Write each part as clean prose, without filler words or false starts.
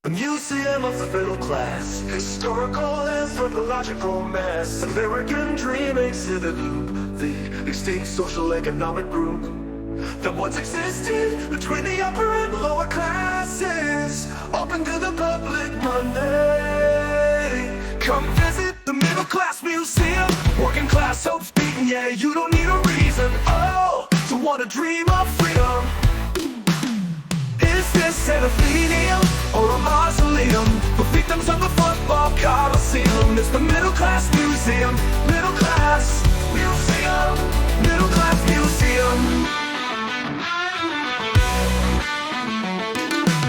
The Museum of the Middle Class, historical anthropological mass, American dream exhibit loop, the extinct social economic group that once existed between the upper and lower classes, open to the public Monday. Come visit the Middle Class Museum, working class hopes beaten, yeah, you don't need a reason, oh, to want to dream of freedom. Is this an Athenaeum or a Mausoleum for victims of the Football Colosseum? It's the Middle Class Museum, Middle Class Museum, Middle Class Museum.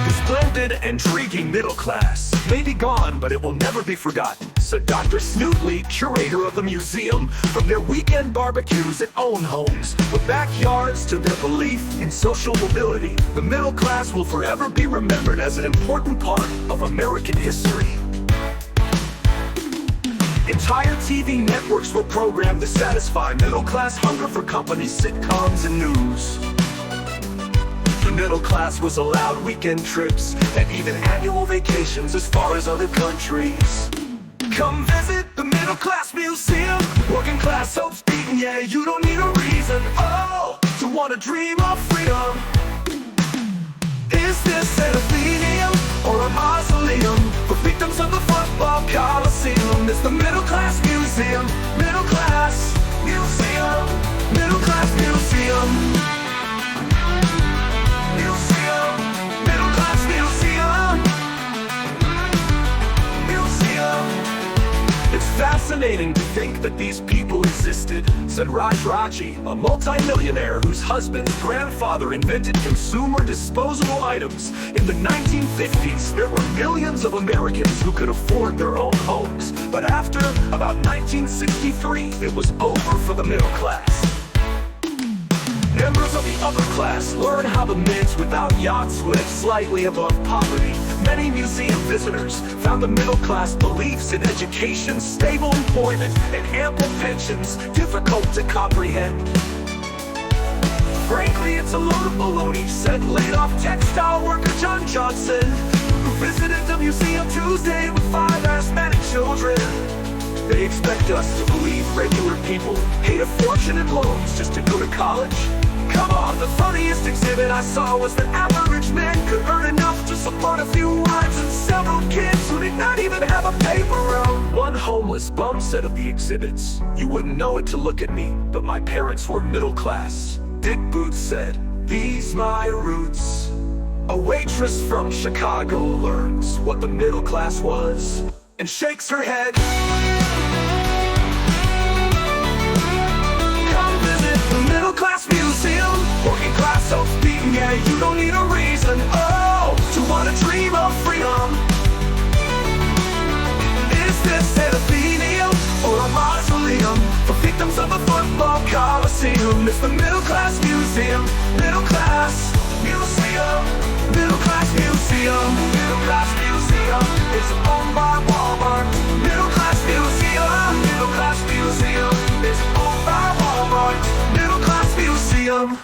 The splendid, intriguing middle class may be gone, but it will never be forgotten, said Doctor Snootly, curator of the museum. From their weekend barbecues at own homes, with backyards to their belief in social mobility, the middle class will forever be remembered as an important part of American history. Entire TV networks were programmed to satisfy middle-class hunger for company sitcoms and news. The middle class was allowed weekend trips and even annual vacations as far as other countries. Come visit the Middle Class Museum, working class hopes beaten, yeah, you don't need a reason, oh, to want to dream of freedom. Is this an Athenaeum or a Mausoleum for victims of the Football Colosseum? It's the Middle Class Museum, Middle Class Museum, Middle Class Museum. It's fascinating to think that these people existed, said Raji, a multi-millionaire whose husband's grandfather invented consumer disposable items. In the 1950s, there were millions of Americans who could afford their own homes. But after about 1963, it was over for the middle class. Members of the upper class learned how the mint without yachts lived slightly above poverty. Many museum visitors found the middle class beliefs in education, stable employment, and ample pensions difficult to comprehend. Frankly, it's a load of baloney, said laid-off textile worker John Johnson, who visited the museum Tuesday with 5 asthmatic children. They expect us to believe regular people paid a fortune in loans just to go to college. Come on, the funniest exhibit I saw was that average men could earn enough to support a few wives and several kids who did not even have a paper route. One homeless bum said of the exhibits, "You wouldn't know it to look at me, but my parents were middle class." Dick Boots said, "These my roots." A waitress from Chicago learns what the middle class was and shakes her head. Middle Class Museum, working class hopes beaten, yeah, you don't need a reason, oh, to want to dream of freedom. Is this an Athenaeum or a Mausoleum for victims of the Football Colosseum? It's the Middle Class Museum, Middle Class Museum, Middle Class Museum, Middle Class Museum. It's owned by Walmart. Middle Class Museum, Middle Class Museum. It's owned by Walmart. Middle Class Museum.